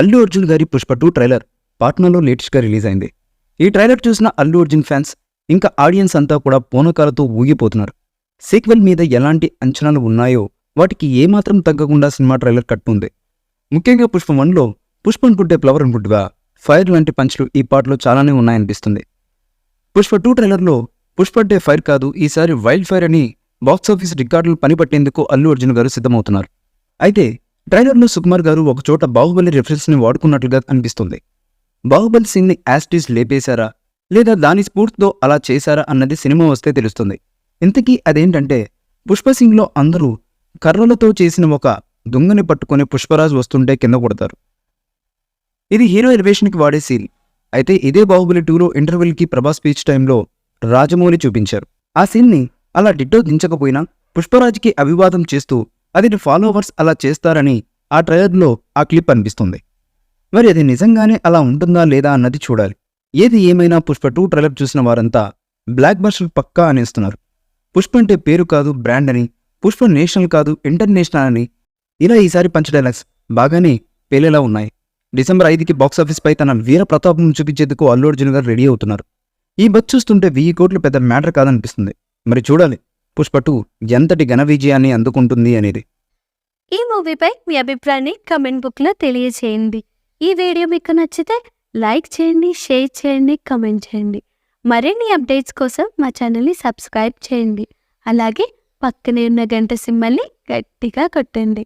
అల్లు అర్జున్ గారి పుష్ప 2 ట్రైలర్ పాట్నాలో లేటెస్ట్గా రిలీజ్ అయింది. ఈ ట్రైలర్ చూసిన అల్లు అర్జున్ ఫ్యాన్స్ ఇంకా ఆడియన్స్ అంతా కూడా పూనకాలతో ఊగిపోతున్నారు. సీక్వెల్ మీద ఎలాంటి అంచనాలు ఉన్నాయో వాటికి ఏమాత్రం తగ్గకుండా సినిమా ట్రైలర్ కట్టుకుంది. ముఖ్యంగా పుష్ప 1లో పుష్ప అనుకుంటే ఫ్లవర్ అనుకుంటుగా ఫైర్ లాంటి పంచ్లు ఈ పాటలో చాలానే ఉన్నాయనిపిస్తుంది. పుష్ప 2 ట్రైలర్లో పుష్ప అంటే ఫైర్ కాదు, ఈసారి వైల్డ్ ఫైర్ అని బాక్సాఫీస్ రికార్డులు పనిపట్టేందుకు అల్లు అర్జున్ గారు సిద్ధమవుతున్నారు. అయితే ట్రైలర్లో సుకుమార్ గారు ఒకచోట బాహుబలి రిఫరెన్స్ని వాడుకున్నట్లుగా అనిపిస్తుంది. బాహుబలి సీన్ని యాస్టీస్ లేపేశారా లేదా దాని స్ఫూర్తితో అలా చేశారా అన్నది సినిమా వస్తే తెలుస్తుంది. ఇంతకీ అదేంటంటే పుష్ప సింగ్లో అందరూ కర్రలతో చేసిన ఒక దొంగని పట్టుకుని పుష్పరాజు వస్తుంటే కింద కొడతారు. ఇది హీరో ఎలివేషన్కి వాడే సీన్. అయితే ఇదే బాహుబలి 2లో ఇంటర్వెల్కి ప్రభాస్ స్పీచ్ టైంలో రాజమౌళి చూపించారు. ఆ సీన్ని అలా డిట్టో దించకపోయినా పుష్పరాజ్కి అభివాదం చేస్తూ అది ఫాలోవర్స్ అలా చేస్తారని ఆ ట్రైలర్లో ఆ క్లిప్ అనిపిస్తుంది. మరి అది నిజంగానే అలా ఉంటుందా లేదా అన్నది చూడాలి. ఏది ఏమైనా పుష్ప 2 ట్రైలర్ చూసిన వారంతా బ్లాక్ బస్టర్ పక్కా అనేస్తున్నారు. పుష్ప అంటే పేరు కాదు బ్రాండ్ అని, పుష్ప నేషనల్ కాదు ఇంటర్నేషనల్ అని, ఇలా ఈసారి పంచ్ డైలాగ్స్ బాగానే పేలేలా ఉన్నాయి. డిసెంబర్ 5కి బాక్సాఫీస్పై తన వీర ప్రతాపం చూపించేందుకు అల్లు అర్జున్ గారు రెడీ అవుతున్నారు. ఈ బజ్ చూస్తుంటే 1000 కోట్లు పెద్ద మ్యాటర్ కాదనిపిస్తుంది. మరి చూడాలి పుష్ప 2 ఎంతటి ఘన విజయాన్ని అందుకుంటుంది అనేది. ఈ మూవీపై మీ అభిప్రాయాన్ని కమెంట్ బుక్లో తెలియచేయండి. ఈ వీడియో మీకు నచ్చితే లైక్ చేయండి, షేర్ చేయండి, కమెంట్ చేయండి. మరిన్ని అప్డేట్స్ కోసం మా ఛానల్ని సబ్స్క్రైబ్ చేయండి. అలాగే పక్కనే ఉన్న గంట సింబల్ని గట్టిగా కొట్టండి.